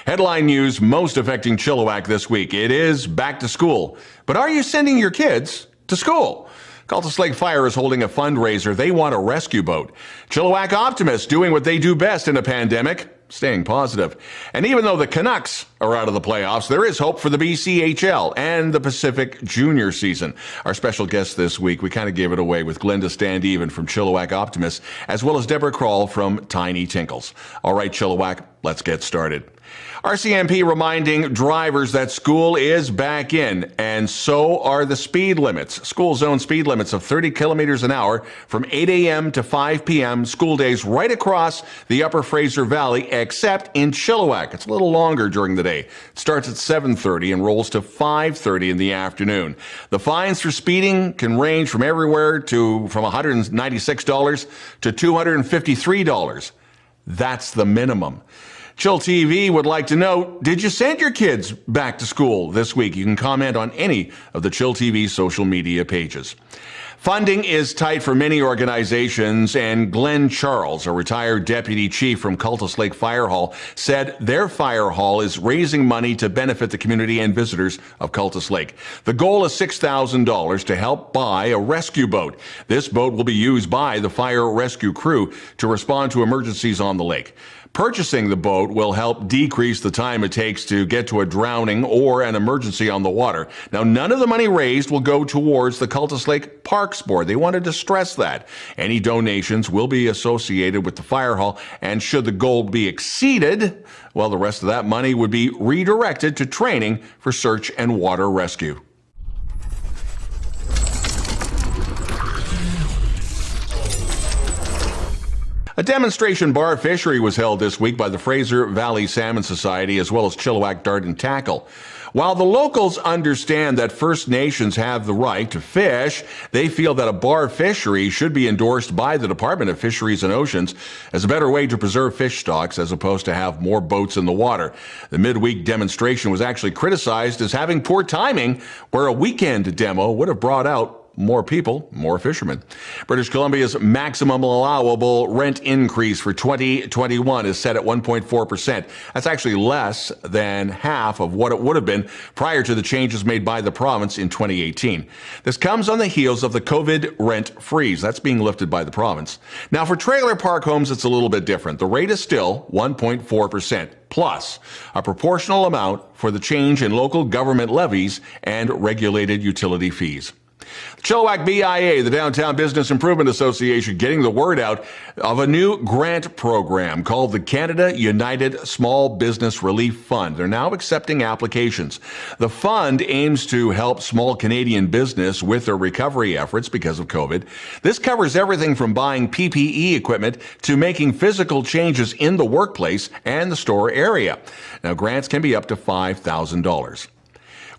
Headline news most affecting Chilliwack this week. It is back to school. But are you sending your kids to school? Cultus Lake Fire is holding a fundraiser. They want a rescue boat. Chilliwack Optimists doing what they do best in a pandemic, staying positive. And even though the Canucks are out of the playoffs, there is hope for the BCHL and the Pacific Junior season. Our special guest this week, we kind of gave it away with Glenda Standeven from Chilliwack Optimists, as well as Debra Krol from Tiny Tinkles. All right, Chilliwack, let's get started. RCMP reminding drivers that school is back in, and so are the speed limits. School zone speed limits of 30 kilometers an hour from 8 a.m. to 5 p.m. School days right across the Upper Fraser Valley, except in Chilliwack. It's a little longer during the day. It starts at 7:30 and rolls to 5:30 in the afternoon. The fines for speeding can range from everywhere from $196 to $253. That's the minimum. chillTV would like to know, did you send your kids back to school this week? You can comment on any of the chillTV social media pages. Funding is tight for many organizations, and Glenn Charles, a retired deputy chief from Cultus Lake Fire Hall, said their fire hall is raising money to benefit the community and visitors of Cultus Lake. The goal is $6,000 to help buy a rescue boat. This boat will be used by the fire rescue crew to respond to emergencies on the lake. Purchasing the boat will help decrease the time it takes to get to a drowning or an emergency on the water. Now, none of the money raised will go towards the Cultus Lake Parks Board. They wanted to stress that. Any donations will be associated with the fire hall, and should the goal be exceeded, well, the rest of that money would be redirected to training for search and water rescue. A demonstration bar fishery was held this week by the Fraser Valley Salmon Society as well as Chilliwack Dart and Tackle. While the locals understand that First Nations have the right to fish, they feel that a bar fishery should be endorsed by the Department of Fisheries and Oceans as a better way to preserve fish stocks as opposed to have more boats in the water. The midweek demonstration was actually criticized as having poor timing, where a weekend demo would have brought out more people, more fishermen. British Columbia's maximum allowable rent increase for 2021 is set at 1.4%. That's actually less than half of what it would have been prior to the changes made by the province in 2018. This comes on the heels of the COVID rent freeze. That's being lifted by the province. Now, for trailer park homes, it's a little bit different. The rate is still 1.4%. Plus a proportional amount for the change in local government levies and regulated utility fees. Chilliwack BIA, the Downtown Business Improvement Association, getting the word out of a new grant program called the Canada United Small Business Relief Fund. They're now accepting applications. The fund aims to help small Canadian business with their recovery efforts because of COVID. This covers everything from buying PPE equipment to making physical changes in the workplace and the store area. Now, grants can be up to $5,000.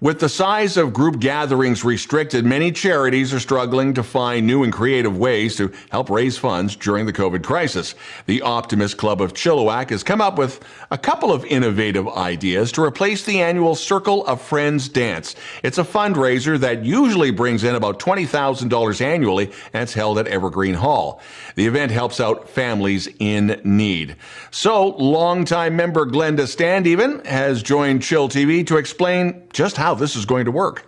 With the size of group gatherings restricted, many charities are struggling to find new and creative ways to help raise funds during the COVID crisis. The Optimist Club of Chilliwack has come up with a couple of innovative ideas to replace the annual Circle of Friends dance. It's a fundraiser that usually brings in about $20,000 annually, and it's held at Evergreen Hall. The event helps out families in need. So, longtime member Glenda Standeven has joined chillTV to explain just how this is going to work.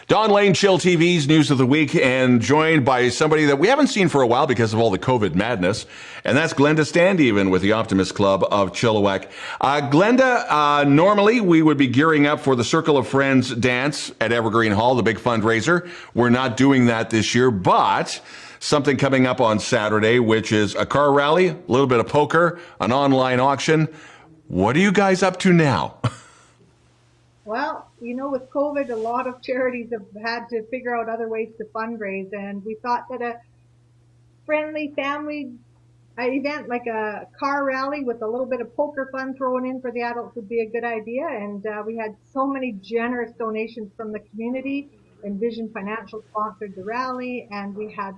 Don Lehn, chillTV's News of the Week, and joined by somebody that we haven't seen for a while because of all the COVID madness, and that's Glenda Standeven with the Optimist Club of Chilliwack. Glenda, normally we would be gearing up for the Circle of Friends dance at Evergreen Hall, the big fundraiser. We're not doing that this year, but something coming up on Saturday, which is a car rally, a little bit of poker, an online auction. What are you guys up to now? Well, with COVID, a lot of charities have had to figure out other ways to fundraise, and we thought that a friendly family event like a car rally with a little bit of poker fun thrown in for the adults would be a good idea. And we had so many generous donations from the community. Envision Financial sponsored the rally, and we had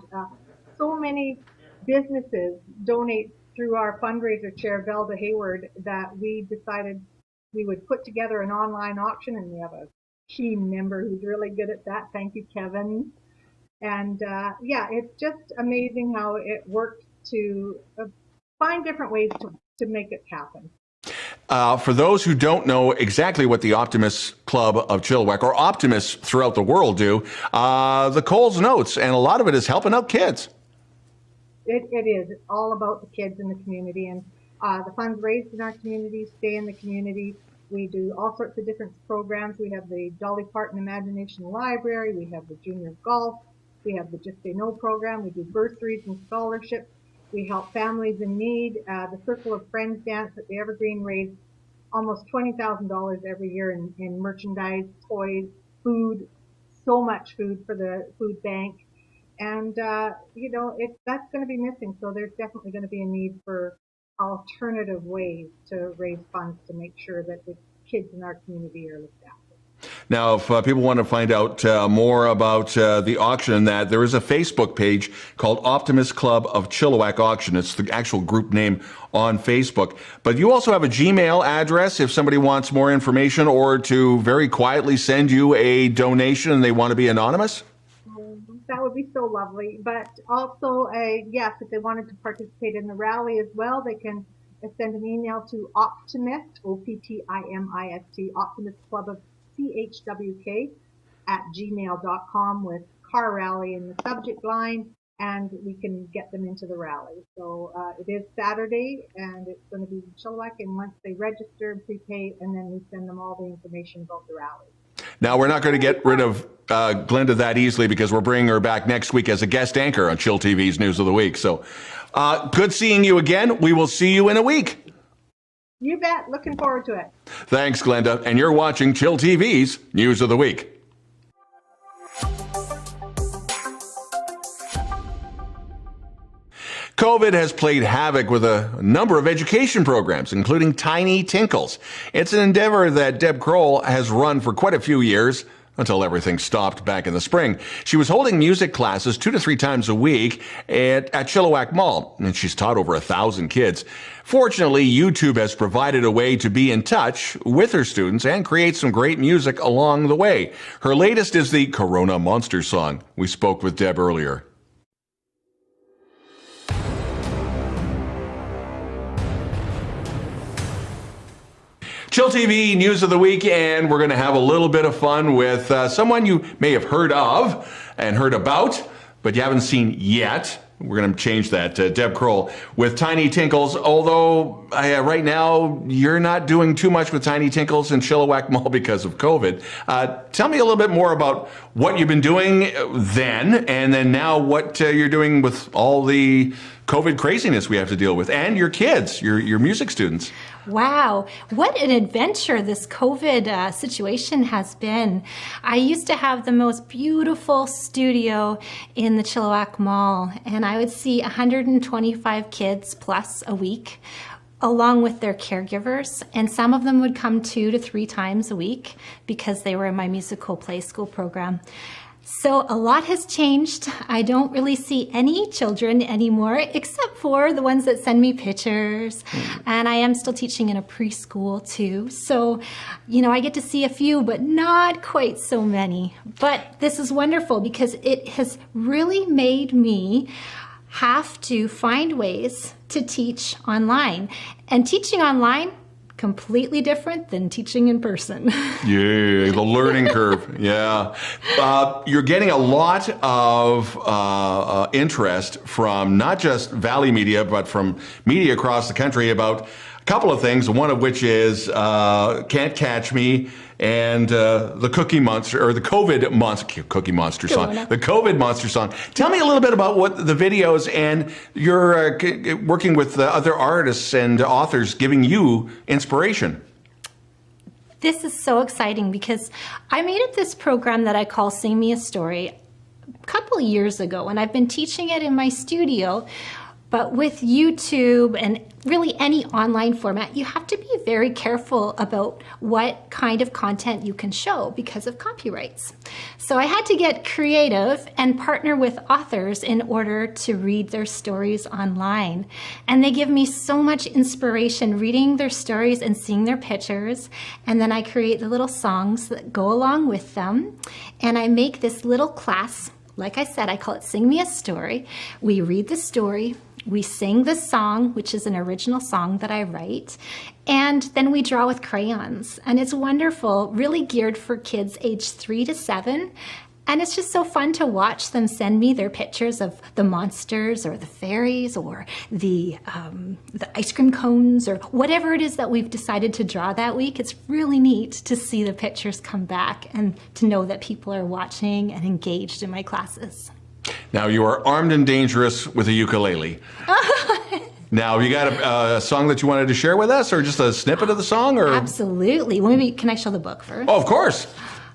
so many businesses donate through our fundraiser chair, Velda Hayward, that we decided we would put together an online auction, and we have a team member who's really good at that. Thank you, Kevin. And it's just amazing how it worked to find different ways to make it happen. For those who don't know exactly what the Optimist Club of Chilliwack, or Optimists throughout the world, do, the Coles Notes, and a lot of it is helping out kids. It is. It's all about the kids in the community, and the funds raised in our community stay in the community. We do all sorts of different programs. We have the Dolly Parton Imagination Library. We have the Junior Golf. We have the Just Say No program. We do bursaries and scholarships. We help families in need. The Circle of Friends dance at the Evergreen raised almost $20,000 every year in merchandise, toys, food, so much food for the food bank. And, that's going to be missing. So there's definitely going to be a need for alternative ways to raise funds to make sure that the kids in our community are looked after. Now, if people want to find out more about the auction, that there is a Facebook page called Optimist Club of Chilliwack Auction. It's the actual group name on Facebook. But you also have a Gmail address if somebody wants more information or to very quietly send you a donation and they want to be anonymous? That would be so lovely. But also, yes, if they wanted to participate in the rally as well, they can send an email to Optimist, OPTIMIST, Optimist Club of CHWK @gmail.com with car rally in the subject line, and we can get them into the rally. So it is Saturday, and it's going to be in Chilliwack, and once they register and prepay, and then we send them all the information about the rally. Now, we're not going to get rid of Glenda that easily because we're bringing her back next week as a guest anchor on chillTV's News of the Week. So good seeing you again. We will see you in a week. You bet. Looking forward to it. Thanks, Glenda. And you're watching chillTV's News of the Week. COVID has played havoc with a number of education programs, including Tiny Tinkles. It's an endeavor that Deb Krol has run for quite a few years until everything stopped back in the spring. She was holding music classes 2 to 3 times a week at Chilliwack Mall, and she's taught over 1,000 kids. Fortunately, YouTube has provided a way to be in touch with her students and create some great music along the way. Her latest is the Corona Monster song. We spoke with Deb earlier. chillTV News of the Week, and we're going to have a little bit of fun with someone you may have heard of and heard about, but you haven't seen yet. We're going to change that to Deb Krol with Tiny Tinkles, although right now you're not doing too much with Tiny Tinkles in Chilliwack Mall because of COVID. Tell me a little bit more about what you've been doing then, and then now what you're doing with all the COVID craziness we have to deal with, and your kids, your music students. Wow, what an adventure this COVID situation has been. I used to have the most beautiful studio in the Chilliwack Mall, and I would see 125 kids plus a week, along with their caregivers, and some of them would come 2 to 3 times a week because they were in my musical play school program. So a lot has changed. I don't really see any children anymore, except for the ones that send me pictures. And I am still teaching in a preschool too. So, I get to see a few, but not quite so many. But this is wonderful because it has really made me have to find ways to teach online. And teaching online, completely different than teaching in person. Yeah, the learning curve. Yeah. You're getting a lot of interest from not just Valley media, but from media across the country about a couple of things, one of which is Can't Catch Me and the Cookie Monster, or the COVID Monster, Cookie Monster song, the COVID Monster song. Tell me a little bit about what the videos, and you're working with other artists and authors giving you inspiration. This is so exciting because I made up this program that I call Sing Me a Story a couple years ago, and I've been teaching it in my studio. But with YouTube and really any online format, you have to be very careful about what kind of content you can show because of copyrights. So I had to get creative and partner with authors in order to read their stories online. And they give me so much inspiration reading their stories and seeing their pictures. And then I create the little songs that go along with them. And I make this little class. Like I said, I call it Sing Me a Story. We read the story. We sing the song, which is an original song that I write, and then we draw with crayons. And it's wonderful, really geared for kids age 3 to 7. And it's just so fun to watch them send me their pictures of the monsters or the fairies or the ice cream cones or whatever it is that we've decided to draw that week. It's really neat to see the pictures come back and to know that people are watching and engaged in my classes. Now, you are armed and dangerous with a ukulele. Now, you got a song that you wanted to share with us, or just a snippet of the song? Or? Absolutely. Well, maybe, can I show the book first? Oh, of course.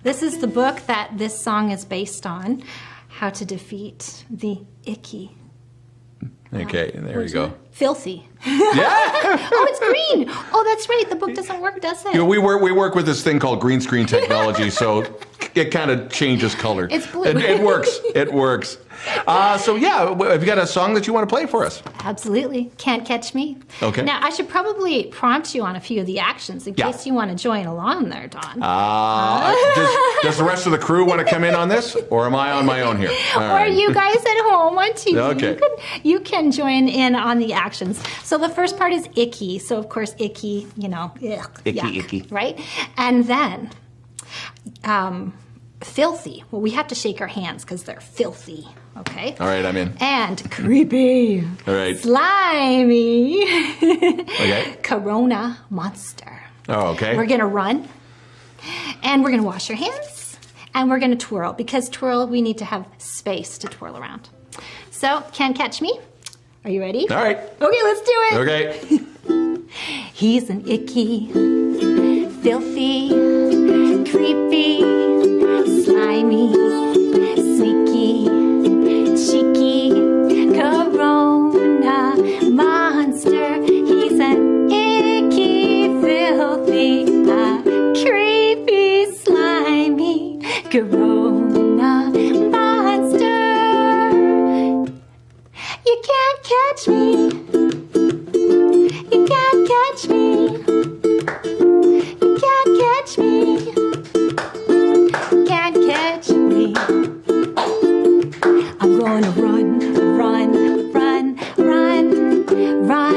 This is the book that this song is based on, How to Defeat the Icky. Okay, there you go. Filthy. Yeah. Oh, it's green. Oh, that's right. The book doesn't work, does it? You know, we work with this thing called green screen technology, so it kind of changes color. It's blue. It works. It works. So yeah, have you got a song that you want to play for us? Absolutely. Can't Catch Me. Okay. Now, I should probably prompt you on a few of the actions in case you want to join along there, Don. Does the rest of the crew want to come in on this, or am I on my own here? All Or right. you guys at home on TV. Okay. You can join in on the actions. So the first part is icky. So, of course, icky, you know, ugh, Icky, yuck, icky. right? And then filthy. Well, we have to shake our hands because they're filthy. Okay. All right, I'm in. And creepy. All right. Slimy. Okay. Corona monster. Oh, okay. We're going to run. And we're going to wash our hands. And we're going to twirl. Because twirl, we need to have space to twirl around. So, Can't Catch Me. Are you ready? All right. Okay, let's do it. Okay. He's an icky, filthy, creepy, slimy, sneaky, cheeky, corona monster. He's an icky, filthy, creepy, slimy, corona monster. You can't catch me. You can't catch me. You can't catch me. Can't catch me. I'm gonna run, run, run, run, run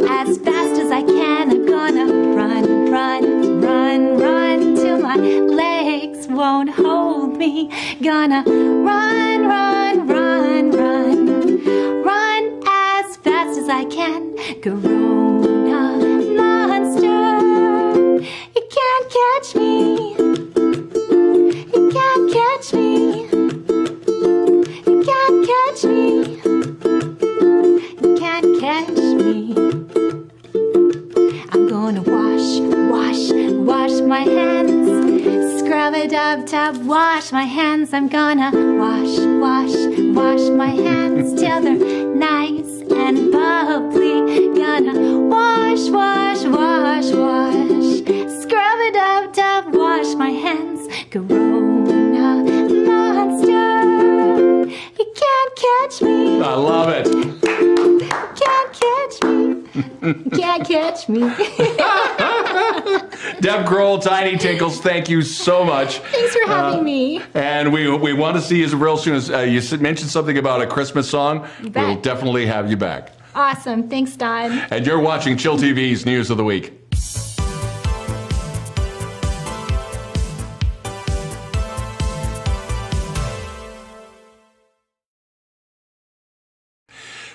as fast as I can. I'm gonna run, run, run, run till my legs won't hold me. Gonna run, run, run, run, run as fast as I can. Corona monster, you can't catch me. You can't catch me. You can't catch me. You can't catch me. I'm gonna wash, wash, wash my hands. Scrub it up, tub, wash my hands. I'm gonna wash, wash, wash my hands till they're nice and bubbly. Gonna wash, wash, wash, wash. Scrub it up, tub, wash my hands. Corona monster, you can't catch me. I love it. Can't catch me. Can't catch me. Deb Krol, Tiny Tinkles, thank you so much. Thanks for having me. And we want to see you real soon. As you mentioned something about a Christmas song. You bet. We'll definitely have you back. Awesome. Thanks, Don. And you're watching Chill TV's News of the Week.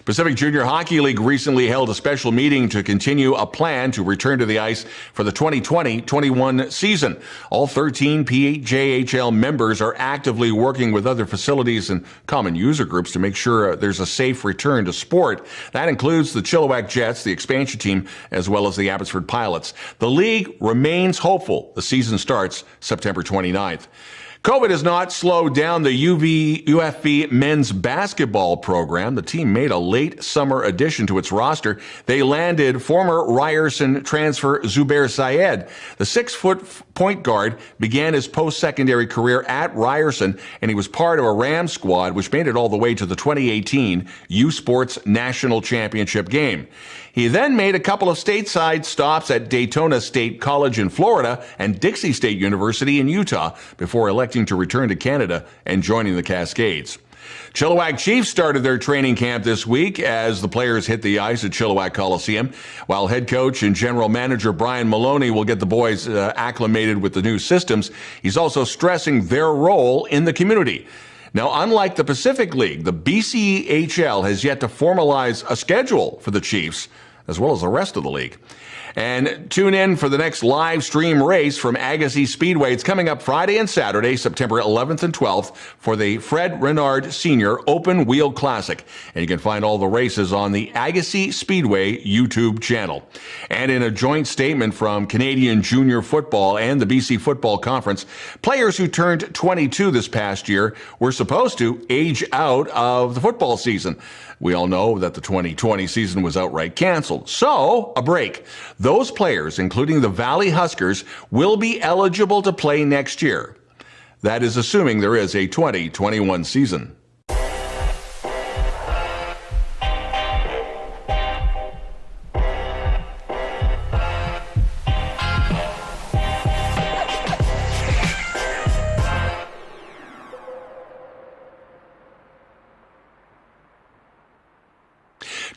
Pacific Junior Hockey League recently held a special meeting to continue a plan to return to the ice for the 2020-21 season. All 13 PJHL members are actively working with other facilities and common user groups to make sure there's a safe return to sport. That includes the Chilliwack Jets, the expansion team, as well as the Abbotsford Pilots. The league remains hopeful the season starts September 29th. COVID has not slowed down the UFV men's basketball program. The team made a late summer addition to its roster. They landed former Ryerson transfer Zubair Syed. The 6-foot point guard began his post-secondary career at Ryerson, and he was part of a Ram squad which made it all the way to the 2018 U Sports National Championship game. He then made a couple of stateside stops at Daytona State College in Florida and Dixie State University in Utah before electing to return to Canada and joining the Cascades. Chilliwack Chiefs started their training camp this week as the players hit the ice at Chilliwack Coliseum, while head coach and general manager Brian Maloney will get the boys acclimated with the new systems. He's also stressing their role in the community. Now, unlike the Pacific League, the BCHL has yet to formalize a schedule for the Chiefs, as well as the rest of the league. And tune in for the next live stream race from Agassiz Speedway. It's coming up Friday and Saturday, September 11th and 12th, for the Fred Renard Sr. Open Wheel Classic. And you can find all the races on the Agassiz Speedway YouTube channel. And in a joint statement from Canadian Junior Football and the BC Football Conference, players who turned 22 this past year were supposed to age out of the football season. We all know that the 2020 season was outright canceled. So, a break. Those players, including the Valley Huskers, will be eligible to play next year. That is assuming there is a 2021 season.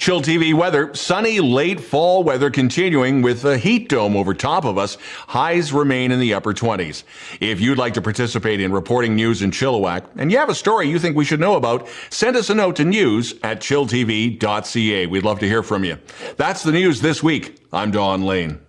chillTV weather, sunny late fall weather continuing with a heat dome over top of us. Highs remain in the upper 20s. If you'd like to participate in reporting news in Chilliwack and you have a story you think we should know about, send us a note to news@chilltv.ca. We'd love to hear from you. That's the news this week. I'm Don Lehn.